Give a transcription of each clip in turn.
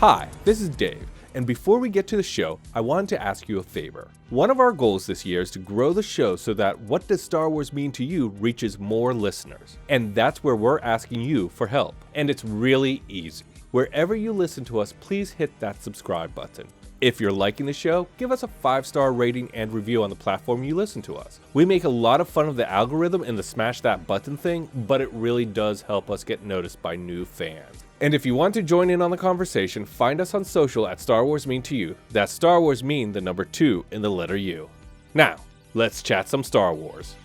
Hi, this is Dave, and before we get to the show, I wanted to ask you a favor. One of our goals this year is to grow the show so that What Does Star Wars Mean to You reaches more listeners. And that's where we're asking you for help. And it's really easy. Wherever you listen to us, please hit that subscribe button. If you're liking the show, give us a 5-star rating and review on the platform you listen to us. We make a lot of fun of the algorithm and the smash that button thing, but it really does help us get noticed by new fans. And if you want to join in on the conversation, find us on social at Star Wars Mean to You. That's Star Wars Mean, the number 2 in the letter U. Now, let's chat some Star Wars.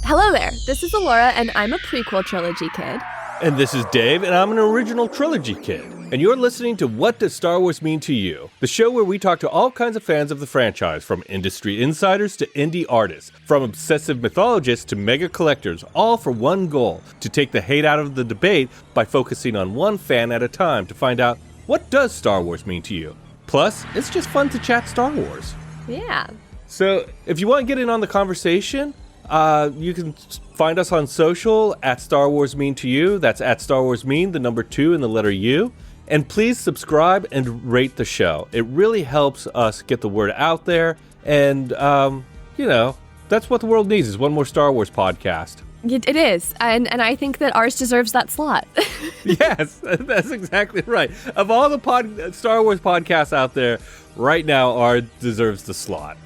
Hello there, this is Elora, and I'm a prequel trilogy kid. And this is Dave, and I'm an original trilogy kid. And you're listening to What Does Star Wars Mean to You? The show where we talk to all kinds of fans of the franchise, from industry insiders to indie artists, from obsessive mythologists to mega collectors, all for one goal, to take the hate out of the debate by focusing on one fan at a time to find out, what does Star Wars mean to you? Plus, it's just fun to chat Star Wars. Yeah. So, if you want to get in on the conversation, you can find us on social at Star Wars Mean to You. That's at Star Wars Mean, the number 2 in the letter U. And please subscribe and rate the show. It really helps us get the word out there. And, that's what the world needs, is one more Star Wars podcast. It is. And I think that ours deserves that slot. Yes, that's exactly right. Of all the Star Wars podcasts out there, right now, ours deserves the slot.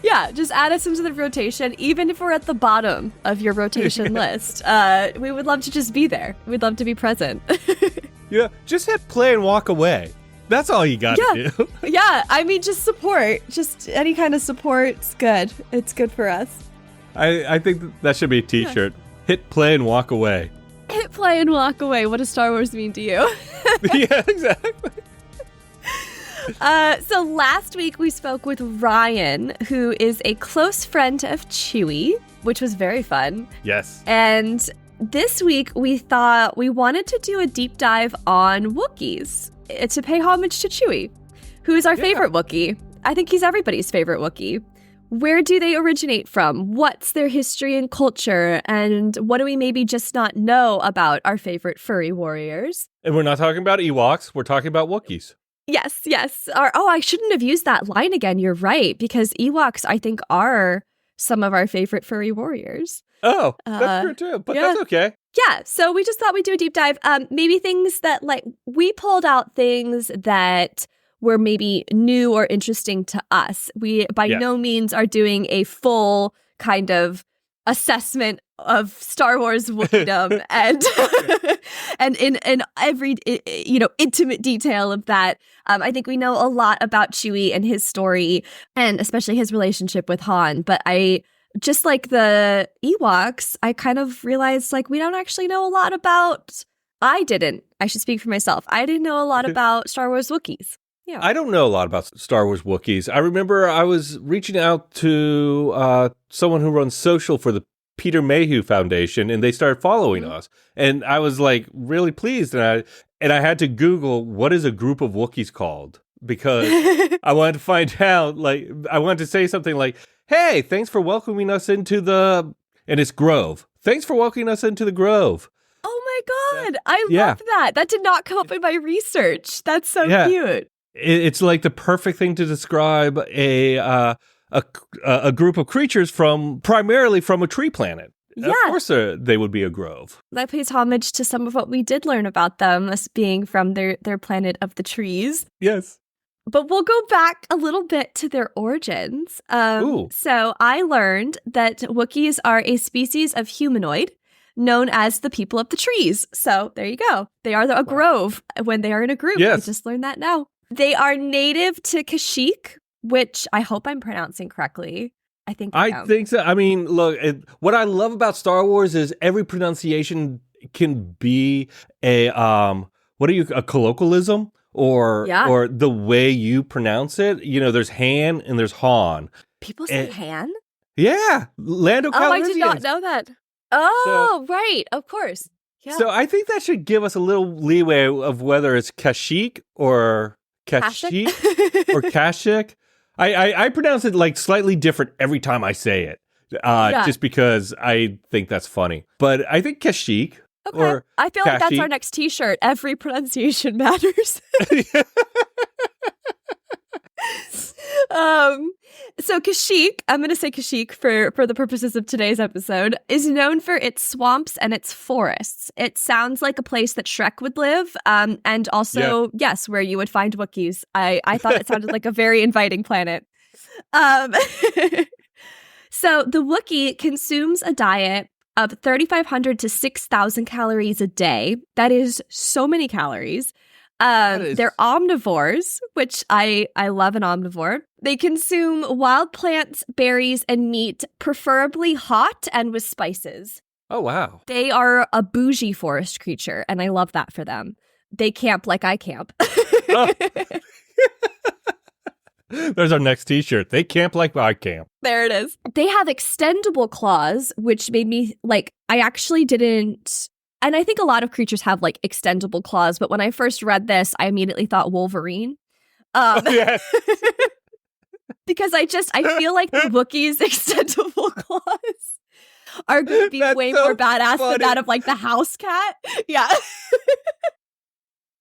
Yeah, just add us into the rotation, even if we're at the bottom of your rotation list. We would love to just be there. We'd love to be present. Yeah, just hit play and walk away. That's all you gotta do. Yeah, I mean, just support. Just any kind of support's good. It's good for us. I think that should be a t-shirt. Yeah. Hit play and walk away. Hit play and walk away. What does Star Wars mean to you? Yeah, exactly. So last week we spoke with Ryan, who is a close friend of Chewie, which was very fun. Yes. And this week we thought we wanted to do a deep dive on Wookiees to pay homage to Chewie, who is our favorite Wookiee. I think he's everybody's favorite Wookiee. Where do they originate from? What's their history and culture? And what do we maybe just not know about our favorite furry warriors? And we're not talking about Ewoks, we're talking about Wookiees. Yes. I shouldn't have used that line again. You're right, because Ewoks, I think, are some of our favorite furry warriors. Oh, that's true too, but that's okay. Yeah, so we just thought we'd do a deep dive. Maybe things that, we pulled out things that were maybe new or interesting to us. We, by no means, are doing a full kind of assessment of Star Wars Wookiedom and in every intimate detail of that. I think we know a lot about Chewie and his story, and especially his relationship with Han. But just like the Ewoks, I kind of realized we don't actually know a lot about. I should speak for myself. I didn't know a lot about Star Wars Wookiees. Yeah. I don't know a lot about Star Wars Wookiees. I remember I was reaching out to someone who runs social for the Peter Mayhew Foundation, and they started following us. And I was really pleased. And I had to Google, what is a group of Wookiees called? Because I wanted to find out, I wanted to say something like, hey, thanks for welcoming us into and it's Grove. Thanks for welcoming us into the Grove. Oh my God. I love that. That did not come up in my research. That's so cute. It's the perfect thing to describe a group of creatures primarily from a tree planet. Yeah. Of course they would be a grove. That pays homage to some of what we did learn about them as being from their planet of the trees. Yes. But we'll go back a little bit to their origins. So I learned that Wookiees are a species of humanoid known as the people of the trees. So there you go. They are a grove when they are in a group. Yes. I just learned that now. They are native to Kashyyyk, which I hope I'm pronouncing correctly. I think so. I mean, look, what I love about Star Wars is every pronunciation can be a colloquialism or the way you pronounce it. There's Han and there's Han. People say Han? Yeah, Lando Calrissian. Oh, I did not know that. Oh, right, of course. Yeah. So I think that should give us a little leeway of whether it's Kashyyyk or Kashyyyk or Kashyyyk. I pronounce it slightly different every time I say it, just because I think that's funny. But I think Kashyyyk. Okay. Or I feel like that's Kashyyyk. our next t-shirt. Every pronunciation matters. So Kashyyyk, I'm going to say Kashyyyk for the purposes of today's episode, is known for its swamps and its forests. It sounds like a place that Shrek would live, and also, yes, where you would find Wookiees. I thought it sounded like a very inviting planet. So the Wookiee consumes a diet of 3,500 to 6,000 calories a day. That is so many calories. They're omnivores, which I love an omnivore. They consume wild plants, berries, and meat, preferably hot and with spices. Oh, wow. They are a bougie forest creature, and I love that for them. They camp like I camp. Oh. There's our next t-shirt. They camp like I camp. There it is. They have extendable claws, which made me, like, I actually didn't... And I think a lot of creatures have, like, extendable claws, but when I first read this, I immediately thought Wolverine. Yes. Because I feel like the Wookiees' extendable claws are going to be way more badass than that of, like, the house cat. Yeah.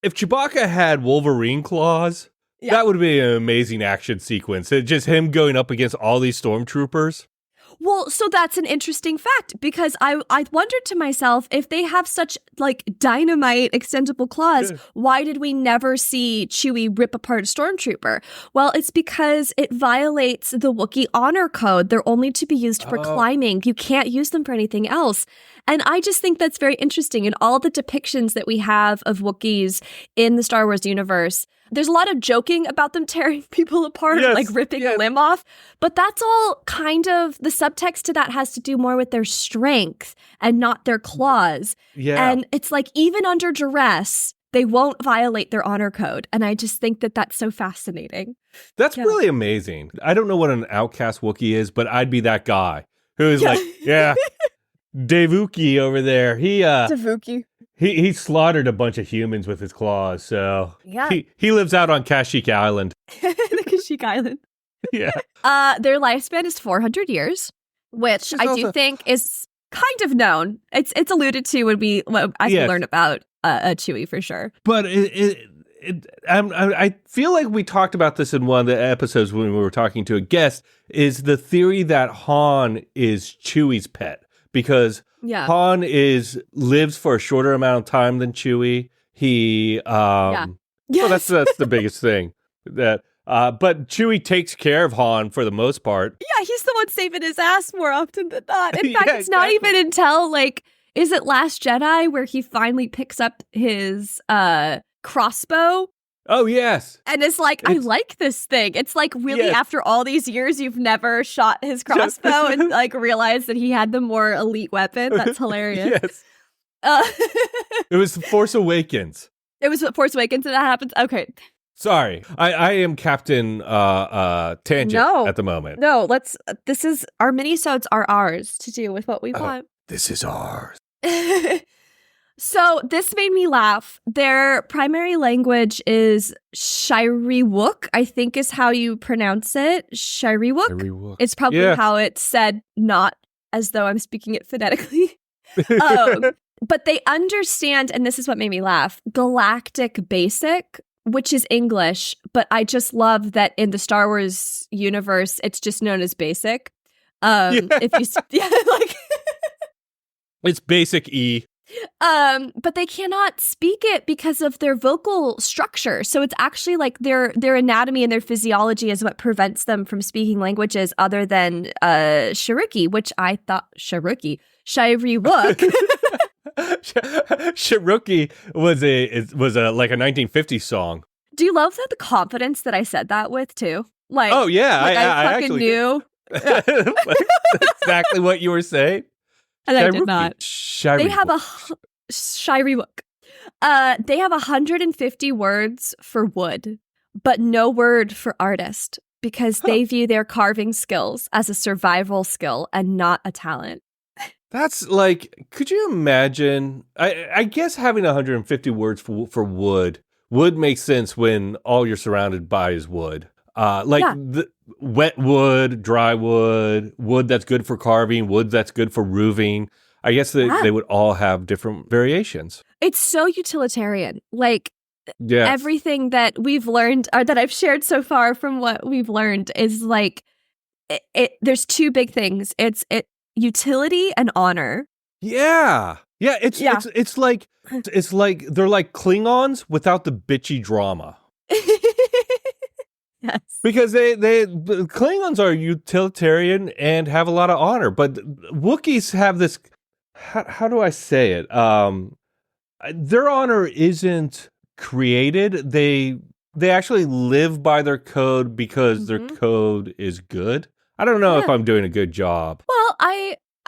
If Chewbacca had Wolverine claws, that would be an amazing action sequence. It's just him going up against all these stormtroopers. Well, so that's an interesting fact, because I wondered to myself, if they have such, like, dynamite extendable claws, why did we never see Chewie rip apart a stormtrooper? Well, it's because it violates the Wookiee honor code. They're only to be used for climbing. You can't use them for anything else. And I just think that's very interesting. In all the depictions that we have of Wookiees in the Star Wars universe, there's a lot of joking about them tearing people apart, like ripping a limb off. But that's all kind of, the subtext to that has to do more with their strength and not their claws. Yeah. And it's like, even under duress, they won't violate their honor code. And I just think that that's so fascinating. That's really amazing. I don't know what an outcast Wookiee is, but I'd be that guy who is like, devotee over there. Devotee. He slaughtered a bunch of humans with his claws, so he lives out on Kashyyyk Island. The Kashyyyk Island. Yeah. Their lifespan is 400 years, which I do think is kind of known. It's alluded to when we learn about Chewie for sure. But I feel like we talked about this in one of the episodes when we were talking to a guest, is the theory that Han is Chewie's pet. Because Han lives for a shorter amount of time than Chewie. He well, that's the biggest thing. But Chewie takes care of Han for the most part. Yeah, he's the one saving his ass more often than not. In fact, it's not even until, like, is it Last Jedi where he finally picks up his crossbow? Oh, yes. And it's like, I like this thing. It's like, really, after all these years, you've never shot his crossbow and, like, realized that he had the more elite weapon. That's hilarious. Yes. It was Force Awakens. It was Force Awakens and that happens? Okay. Sorry. I am Captain Tangent at the moment. No, our minisodes are ours to do with what we want. This is ours. So this made me laugh. Their primary language is Shiriwook, I think is how you pronounce it. Shiriwook. It's probably how it's said, not as though I'm speaking it phonetically. But they understand, and this is what made me laugh, Galactic Basic, which is English, but I just love that in the Star Wars universe, it's just known as Basic. If you, like... It's Basic E. But they cannot speak it because of their vocal structure. So it's actually like their anatomy and their physiology is what prevents them from speaking languages other than Shiriwook, which I thought Shiriwook. Shiriwook was a like a 1950s song. Do you love the confidence that I said that with too? Like, oh yeah, like I fucking actually knew. That's exactly what you were saying. And I did not. They have Shiriwook. They have 150 words for wood, but no word for artist because they view their carving skills as a survival skill and not a talent. That's like, could you imagine? I guess having 150 words for wood would make sense when all you're surrounded by is wood. The wet wood, dry wood, wood that's good for carving, wood that's good for roofing. I guess they would all have different variations. It's so utilitarian. Like, Yeah. everything that we've learned, or that I've shared so far from what we've learned, is like, there's two big things. It's utility and honor. Yeah. Yeah, it's like they're like Klingons without the bitchy drama. Yes. Because the Klingons are utilitarian and have a lot of honor, but Wookiees have this, how do I say it? Their honor isn't created. They actually live by their code because their code is good. I don't know if I'm doing a good job. Well,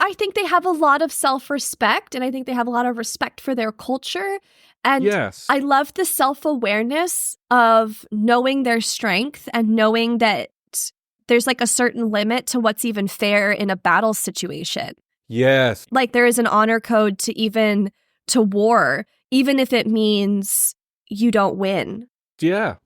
I think they have a lot of self-respect, and I think they have a lot of respect for their culture. And yes. I love the self-awareness of knowing their strength and knowing that there's like a certain limit to what's even fair in a battle situation. Yes. Like, there is an honor code to war, even if it means you don't win. Yeah.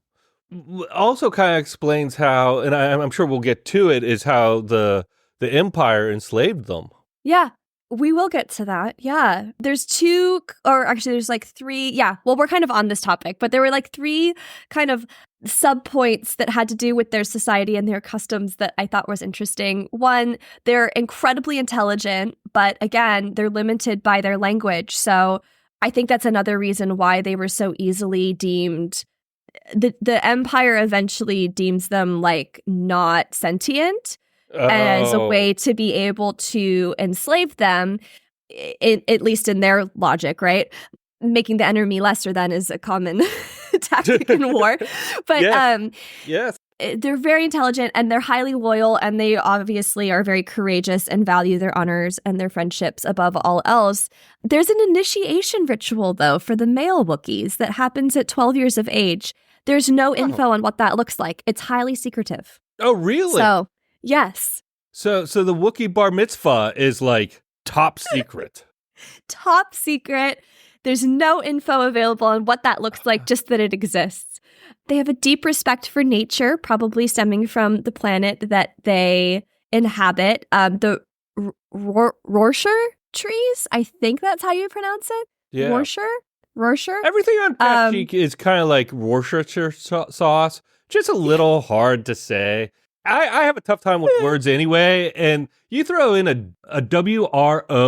Also kind of explains how, and I'm sure we'll get to it, is how the Empire enslaved them. Yeah, we will get to that. Yeah. There's there's like three. Yeah. Well, we're kind of on this topic, but there were like three kind of sub-points that had to do with their society and their customs that I thought was interesting. One, they're incredibly intelligent, but again, they're limited by their language. So I think that's another reason why they were so easily deemed. The Empire eventually deems them like not sentient. As a way to be able to enslave them, at least in their logic, right? Making the enemy lesser than is a common tactic in war. But yes. They're very intelligent and they're highly loyal, and they obviously are very courageous and value their honors and their friendships above all else. There's an initiation ritual, though, for the male Wookiees that happens at 12 years of age. There's no info on what that looks like. It's highly secretive. Oh, really? So, yes. So the Wookiee bar mitzvah is like top secret. Top secret. There's no info available on what that looks like, just that it exists. They have a deep respect for nature, probably stemming from the planet that they inhabit. The Rorschach trees, I think that's how you pronounce it. Yeah. Rorschach? Everything on Kashyyyk is kind of like Worcestershire sauce. Just a little hard to say. I have a tough time with words anyway, and you throw in a WROSHYR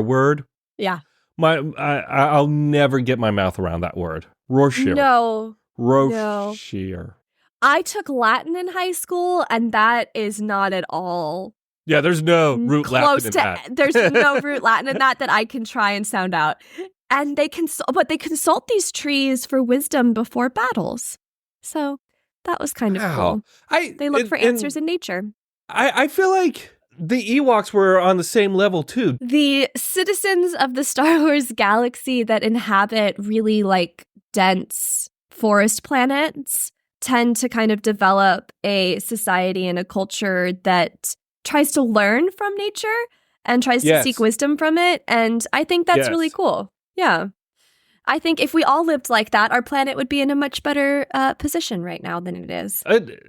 word. Yeah. I'll never get my mouth around that word. Rorschach. No. Rorschach. I took Latin in high school, and that is not at all. Yeah, there's no root Latin in that. There's no root Latin in that I can try and sound out. And they consult these trees for wisdom before battles. So that was kind of cool. They look for answers in nature. I feel like the Ewoks were on the same level too. The citizens of the Star Wars galaxy that inhabit really like dense forest planets tend to kind of develop a society and a culture that tries to learn from nature and tries to seek wisdom from it. And I think that's really cool. Yeah. I think if we all lived like that, our planet would be in a much better position right now than it is.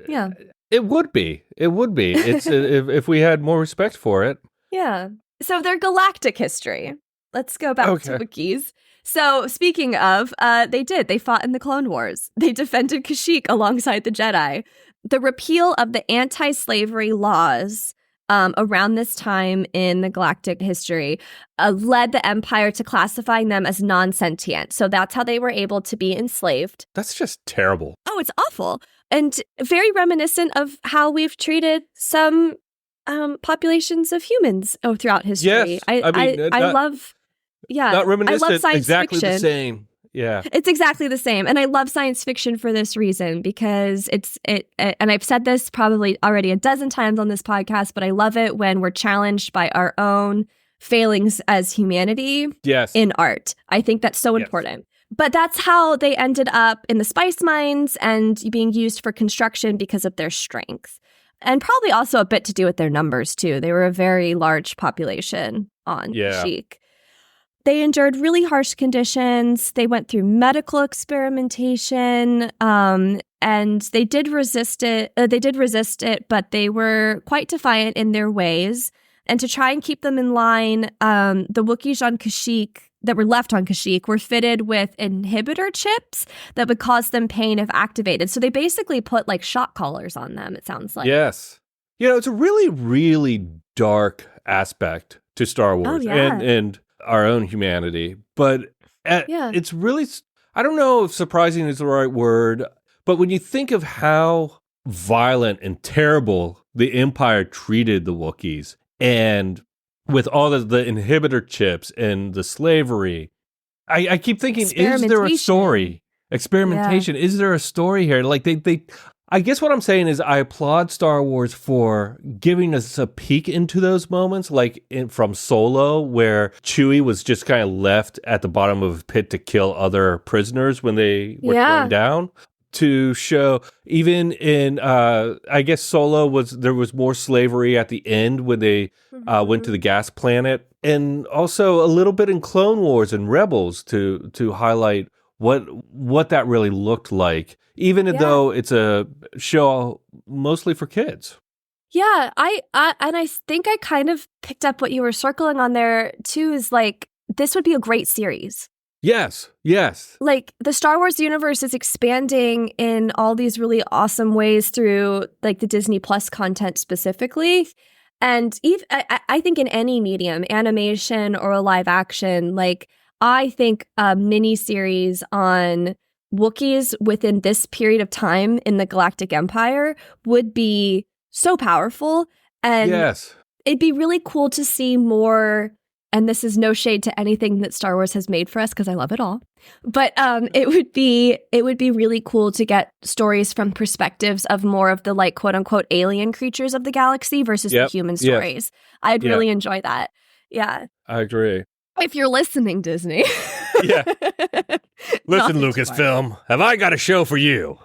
Yeah. It would be. It's if we had more respect for it. Yeah. So their galactic history. Let's go back to Wookiees. So speaking of, they fought in the Clone Wars. They defended Kashyyyk alongside the Jedi. The repeal of the anti-slavery laws around this time in the galactic history led the Empire to classifying them as non-sentient. So that's how they were able to be enslaved. That's just terrible. Oh, it's awful. And very reminiscent of how we've treated some populations of humans throughout history. Yes, I love reminiscent, I love science exactly fiction. The same. Yeah. It's exactly the same. And I love science fiction for this reason, because and I've said this probably already a dozen times on this podcast, but I love it when we're challenged by our own failings as humanity in art. I think that's so important. But that's how they ended up in the spice mines and being used for construction because of their strength. And probably also a bit to do with their numbers, too. They were a very large population on Kashyyyk. They endured really harsh conditions. They went through medical experimentation, and they did resist it. But they were quite defiant in their ways. And to try and keep them in line, the Wookiees on Kashyyyk that were left on Kashyyyk were fitted with inhibitor chips that would cause them pain if activated. So they basically put like shock collars on them, it sounds like. Yes. It's a really, really dark aspect to Star Wars and our own humanity. But it's really, I don't know if surprising is the right word, but when you think of how violent and terrible the Empire treated the Wookiees, and with all the inhibitor chips and the slavery, I keep thinking, is there a story? Experimentation. Yeah. Is there a story here? Like they I guess what I'm saying is I applaud Star Wars for giving us a peek into those moments, like from Solo, where Chewie was just kind of left at the bottom of a pit to kill other prisoners when they were thrown down. To show, even in, I guess Solo there was more slavery at the end when they went to the gas planet, and also a little bit in Clone Wars and Rebels to highlight what that really looked like, even though it's a show mostly for kids. Yeah, I think I kind of picked up what you were circling on there too. Is like this would be a great series. Yes. Like the Star Wars universe is expanding in all these really awesome ways through like the Disney Plus content specifically. And even, I think in any medium, animation or a live action, like I think a mini series on Wookiees within this period of time in the Galactic Empire would be so powerful. And it'd be really cool to see more. And this is no shade to anything that Star Wars has made for us because I love it all. But it would be really cool to get stories from perspectives of more of the like quote unquote alien creatures of the galaxy versus the human stories. I'd really enjoy that. Yeah. I agree. If you're listening, Disney. Yeah. Listen, Lucasfilm, have I got a show for you?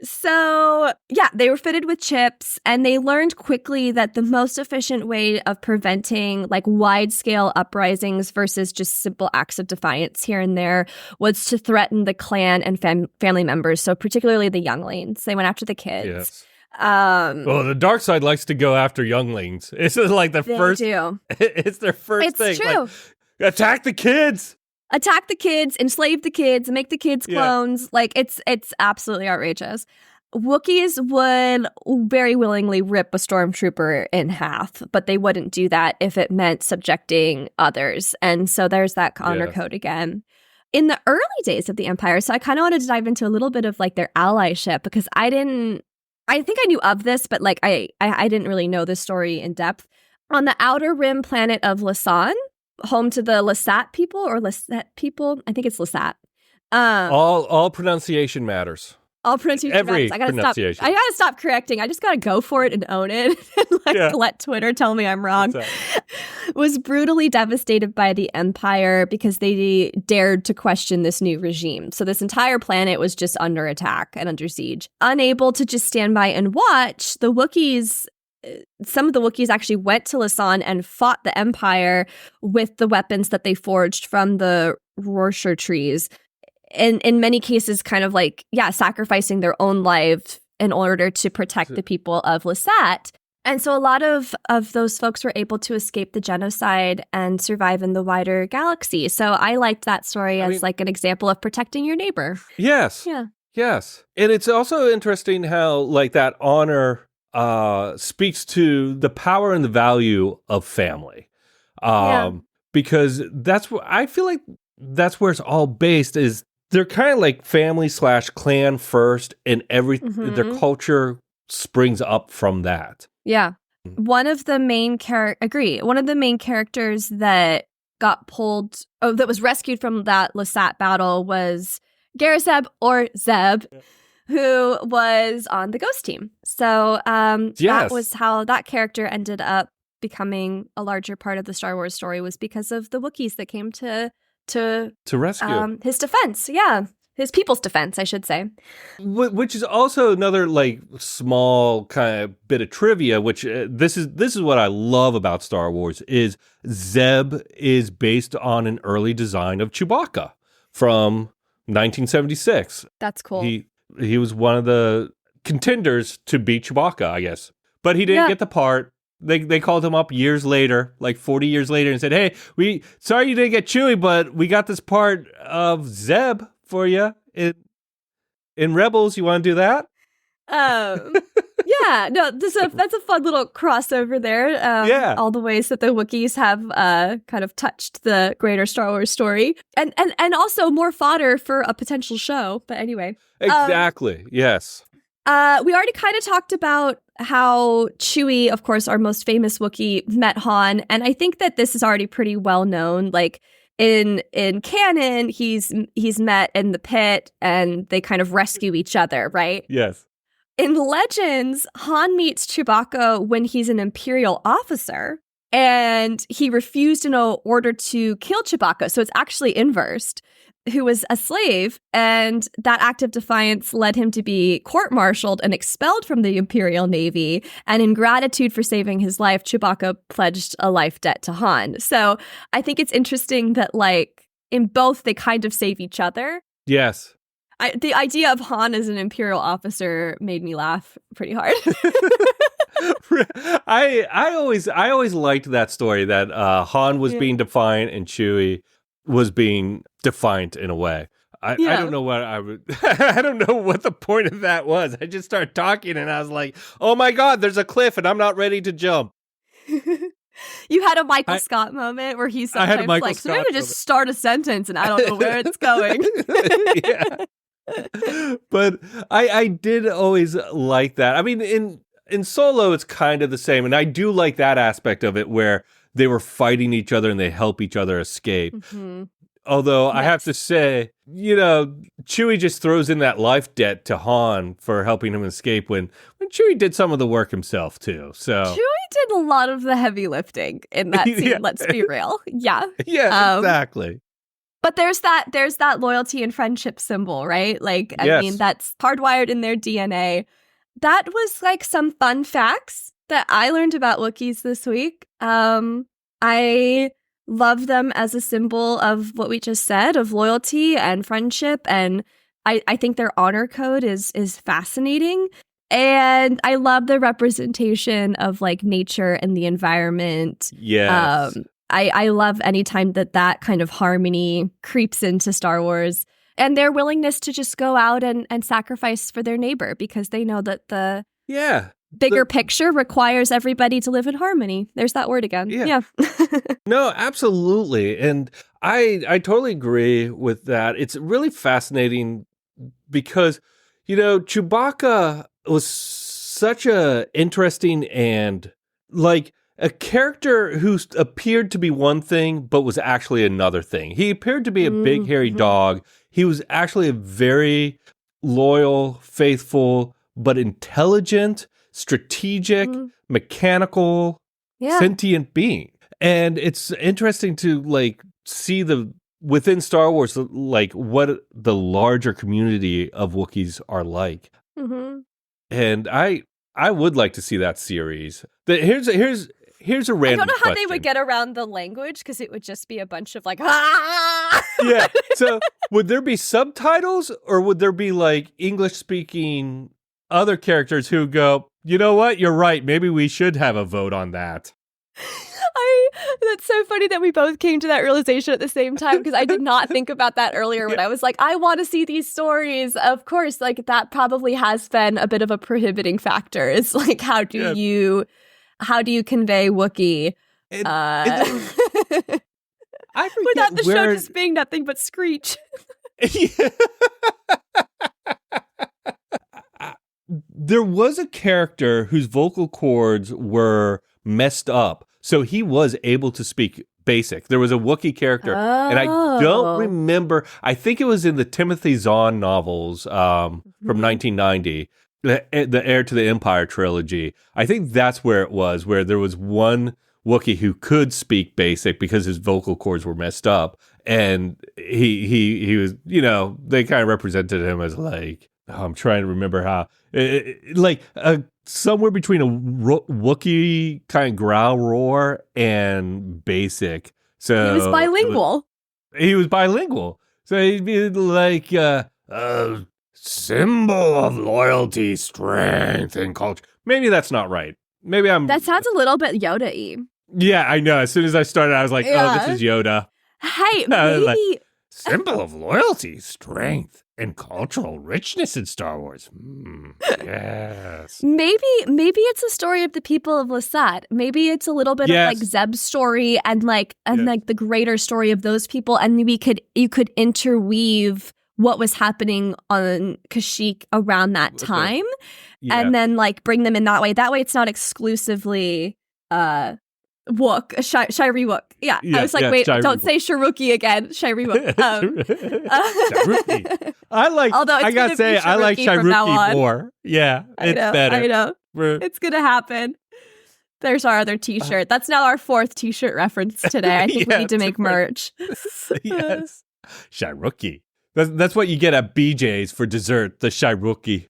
So, yeah, they were fitted with chips, and they learned quickly that the most efficient way of preventing like wide-scale uprisings versus just simple acts of defiance here and there was to threaten the clan and family members, so particularly the younglings. They went after the kids. Yes. Well, the dark side likes to go after younglings. It's like the first. It's their first thing. It's true. Like, attack the kids. Attack the kids, enslave the kids, make the kids clones. Like it's absolutely outrageous. Wookiees would very willingly rip a stormtrooper in half, but they wouldn't do that if it meant subjecting others. And so there's that honor code again. In the early days of the Empire, so I kind of wanted to dive into a little bit of like their allyship because I think I knew of this, but like I didn't really know this story in depth. On the outer rim planet of Lasan, home to the Lasat people or Lasat people. I think it's Lasat. All pronunciation matters. All pronunciation matters. I gotta stop correcting. I just gotta go for it and own it. And let Twitter tell me I'm wrong. Was brutally devastated by the Empire because they dared to question this new regime. So this entire planet was just under attack and under siege. Unable to just stand by and watch, the Wookiees. Some of the Wookiees actually went to Lasan and fought the Empire with the weapons that they forged from the Rorschach trees. And in many cases, kind of like, sacrificing their own life in order to protect the people of Lasat. And so a lot of those folks were able to escape the genocide and survive in the wider galaxy. So I liked that story as like an example of protecting your neighbor. Yes. Yeah. Yes. And it's also interesting how like that honor speaks to the power and the value of family. Because that's what I feel like that's where it's all based is they're kind of like family / clan first and their culture springs up from that. Yeah. One of the main characters that got that was rescued from that Lasat battle was Garazeb or Zeb. Who was on the Ghost team. So that was how that character ended up becoming a larger part of the Star Wars story was because of the Wookiees that came to rescue his defense. Yeah, his people's defense, I should say. Which is also another like small kind of bit of trivia. Which this is what I love about Star Wars is Zeb is based on an early design of Chewbacca from 1976. That's cool. He was one of the contenders to beat Chewbacca, I guess. But he didn't get the part. They called him up years later, like 40 years later, and said, "Hey, sorry you didn't get Chewie, but we got this part of Zeb for you in Rebels. You want to do that?" Yeah, no, that's a fun little crossover there. All the ways that the Wookiees have kind of touched the greater Star Wars story, and also more fodder for a potential show. But anyway, exactly. Yes. We already kind of talked about how Chewie, of course, our most famous Wookiee, met Han, and I think that this is already pretty well known. Like in canon, he's met in the pit, and they kind of rescue each other, right? Yes. In Legends, Han meets Chewbacca when he's an Imperial officer, and he refused an order to kill Chewbacca, so it's actually inversed, who was a slave, and that act of defiance led him to be court-martialed and expelled from the Imperial Navy, and in gratitude for saving his life, Chewbacca pledged a life debt to Han. So I think it's interesting that, like, in both, they kind of save each other. Yes. The idea of Han as an Imperial officer made me laugh pretty hard. I always liked that story that Han was being defiant and Chewie was being defiant in a way. I don't know what I would. I don't know what the point of that was. I just started talking and I was like, "Oh my God, there's a cliff and I'm not ready to jump." You had a Michael Scott moment where he's sometimes like, "So maybe just start a sentence and I don't know where it's going." Yeah. But I did always like that. I mean, in Solo, it's kind of the same. And I do like that aspect of it where they were fighting each other and they help each other escape. Mm-hmm. Although I have to say, Chewie just throws in that life debt to Han for helping him escape when Chewie did some of the work himself, too. So Chewie did a lot of the heavy lifting in that scene, let's be real. Yeah. Yeah, exactly. But there's that loyalty and friendship symbol, right? Like, I mean, that's hardwired in their DNA. That was like some fun facts that I learned about Wookiees this week. I love them as a symbol of what we just said, of loyalty and friendship. And I think their honor code is fascinating. And I love the representation of like nature and the environment. Yes. I love anytime that kind of harmony creeps into Star Wars, and their willingness to just go out and sacrifice for their neighbor because they know that the bigger picture requires everybody to live in harmony. There's that word again. Yeah. No, absolutely. And I totally agree with that. It's really fascinating because, Chewbacca was such a interesting and like a character who appeared to be one thing, but was actually another thing. He appeared to be a big, hairy dog. He was actually a very loyal, faithful, but intelligent, strategic, mechanical, sentient being. And it's interesting to like see within Star Wars, like what the larger community of Wookiees are like. Mm-hmm. And I would like to see that series. Here's a random I don't know how question. they would get around the language because it would just be a bunch of like, Yeah. So would there be subtitles or would there be like English speaking other characters who go, you know what? You're right. Maybe we should have a vote on that. That's so funny that we both came to that realization at the same time because I did not think about that earlier when I was like, I want to see these stories. Of course, like that probably has been a bit of a prohibiting factor. It's like, how do you convey Wookiee I without the show just being nothing but screech? There was a character whose vocal cords were messed up, so he was able to speak basic. There was a Wookiee character, and I don't remember. I think it was in the Timothy Zahn novels from 1990. The Heir to the Empire trilogy. I think that's where it was, where there was one Wookiee who could speak basic because his vocal cords were messed up. And he was, they kind of represented him as like, I'm trying to remember how, somewhere between a Wookiee kind of growl roar and basic. So he was bilingual. So he'd be like, symbol of loyalty, strength, and culture. Maybe that's not right. Maybe I'm... That sounds a little bit Yoda-y. Yeah, I know. As soon as I started, I was like, oh, this is Yoda. Hey, maybe... Like, symbol of loyalty, strength, and cultural richness in Star Wars. Yes. Maybe it's a story of the people of Lasat. Maybe it's a little bit of like Zeb's story and like the greater story of those people, and you could interweave what was happening on Kashyyyk around that time, and then like bring them in that way. That way, it's not exclusively Wook, Shiri Wook. Yeah, I was like, wait, don't say Shiruki again. Shiri Wook. Shiruki. I gotta say, I like Shiruki more. Yeah, it's better. I know. It's gonna happen. There's our other T-shirt. That's now our 4th T-shirt reference today. I think we need to make merch. Yes, Shiruki. That's what you get at BJ's for dessert. The Shiruki.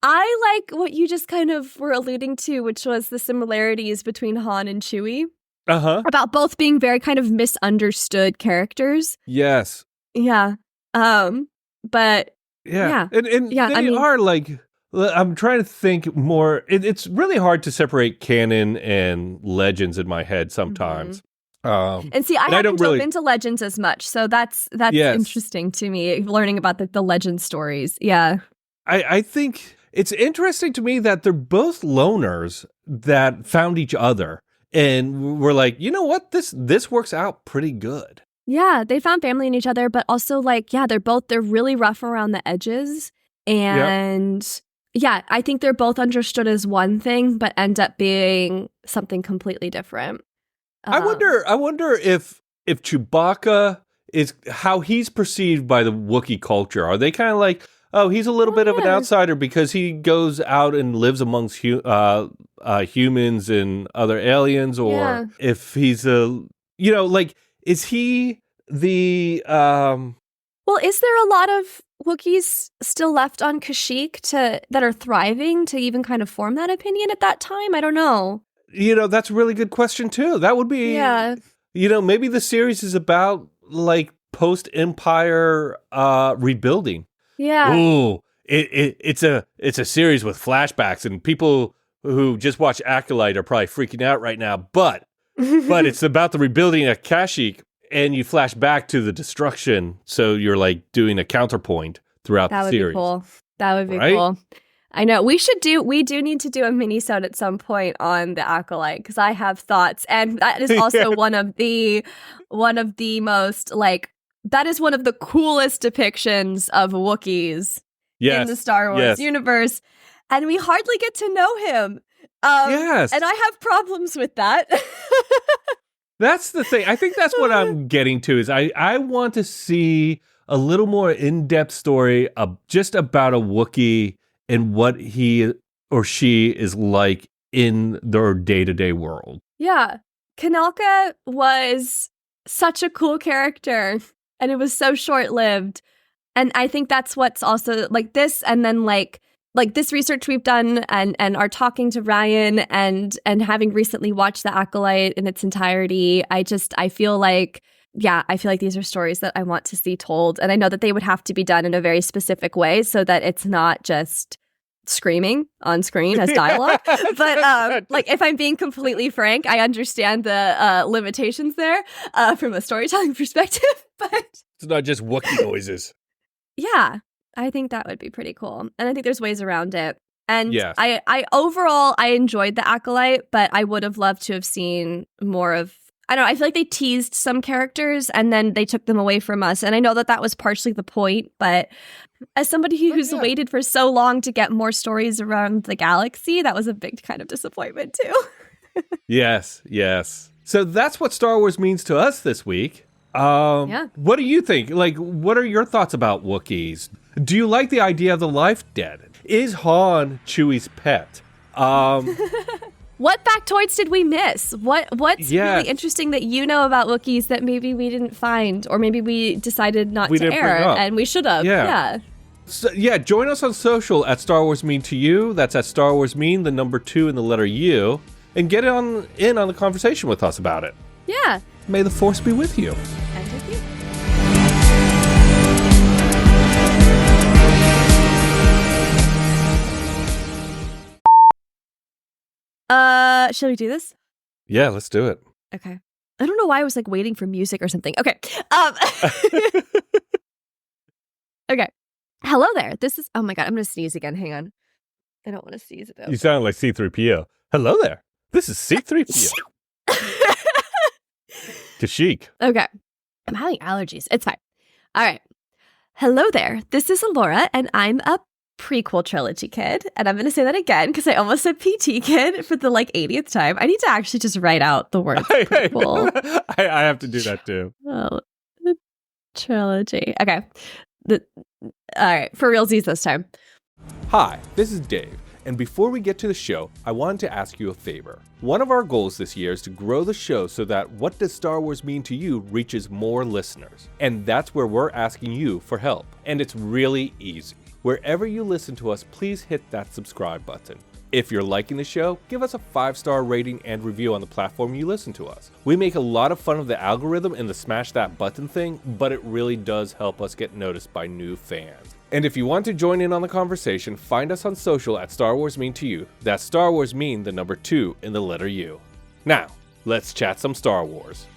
I like what you just kind of were alluding to, which was the similarities between Han and Chewie. About both being very kind of misunderstood characters. Yes. Yeah. But yeah. And they are like, I'm trying to think more. It's really hard to separate canon and legends in my head sometimes. And see, I haven't dove into legends as much, so that's interesting to me, learning about the legend stories. Yeah. I think it's interesting to me that they're both loners that found each other and were like, you know what, this works out pretty good. Yeah, they found family in each other, but also like, they're really rough around the edges. And I think they're both understood as one thing, but end up being something completely different. I wonder if Chewbacca is how he's perceived by the Wookiee culture. Are they kind of like, oh, he's a little bit of an outsider because he goes out and lives amongst humans and other aliens, or if he's is he the Well, is there a lot of Wookiees still left on Kashyyyk that are thriving to even kind of form that opinion at that time? I don't know. That's a really good question too. That would be maybe the series is about like post-Empire rebuilding. Yeah. Ooh, it's a series with flashbacks, and people who just watch Acolyte are probably freaking out right now. But it's about the rebuilding of Kashyyyk, and you flash back to the destruction, so you're like doing a counterpoint throughout the series. That would be cool. I know we do need to do a mini-sode at some point on the Acolyte, because I have thoughts, and that is also one of the most like. That is one of the coolest depictions of Wookiees in the Star Wars universe. And we hardly get to know him. And I have problems with that. That's the thing. I think that's what I'm getting to is I want to see a little more in-depth story just about a Wookiee and what he or she is like in their day-to-day world. Yeah. Kanalka was such a cool character. And it was so short-lived. And I think that's what's also like this, and then like this research we've done and are talking to Ryan and having recently watched The Acolyte in its entirety. I feel like these are stories that I want to see told. And I know that they would have to be done in a very specific way so that it's not just screaming on screen as dialogue. But like, if I'm being completely frank, I understand the limitations there from a storytelling perspective. But it's not just Wookiee noises. Yeah, I think that would be pretty cool. And I think there's ways around it. And I overall, I enjoyed The Acolyte, but I would have loved to have seen more of, I don't know, I feel like they teased some characters and then they took them away from us. And I know that was partially the point, but as somebody who's waited for so long to get more stories around the galaxy, that was a big kind of disappointment too. Yes. So that's what Star Wars means to us this week. What do you think? Like, what are your thoughts about Wookiees? Do you like the idea of the life dead? Is Han Chewie's pet? What factoids did we miss? What's really interesting that you know about Wookiees that maybe we didn't find, or maybe we decided not to air, and we should have? Yeah. So, join us on social at Star Wars Mean to You. That's at Star Wars Mean, the number 2 and the letter U, and get in on the conversation with us about it. Yeah. May the Force be with you. And with you. Shall we do this? Yeah, let's do it. Okay. I don't know why I was like waiting for music or something. Okay. Okay. Hello there. This is, oh my God, I'm going to sneeze again. Hang on. I don't want to sneeze though. You sound like C-3PO. Hello there. This is C-3PO. Kashyyyk. Okay. I'm having allergies. It's fine. All right. Hello there. This is Elora, and I'm a prequel trilogy kid. And I'm going to say that again because I almost said PT kid for the like 80th time. I need to actually just write out the word prequel. I have to do that too. Oh, trilogy. Okay. All right. For realsies this time. Hi, this is Dave. And before we get to the show, I wanted to ask you a favor. One of our goals this year is to grow the show so that What Does Star Wars Mean to You reaches more listeners. And that's where we're asking you for help. And it's really easy. Wherever you listen to us, please hit that subscribe button. If you're liking the show, give us a 5-star rating and review on the platform you listen to us. We make a lot of fun of the algorithm and the smash that button thing, but it really does help us get noticed by new fans. And if you want to join in on the conversation, find us on social at Star Wars Mean to You. That's Star Wars Mean, the number 2 in the letter U. Now, let's chat some Star Wars.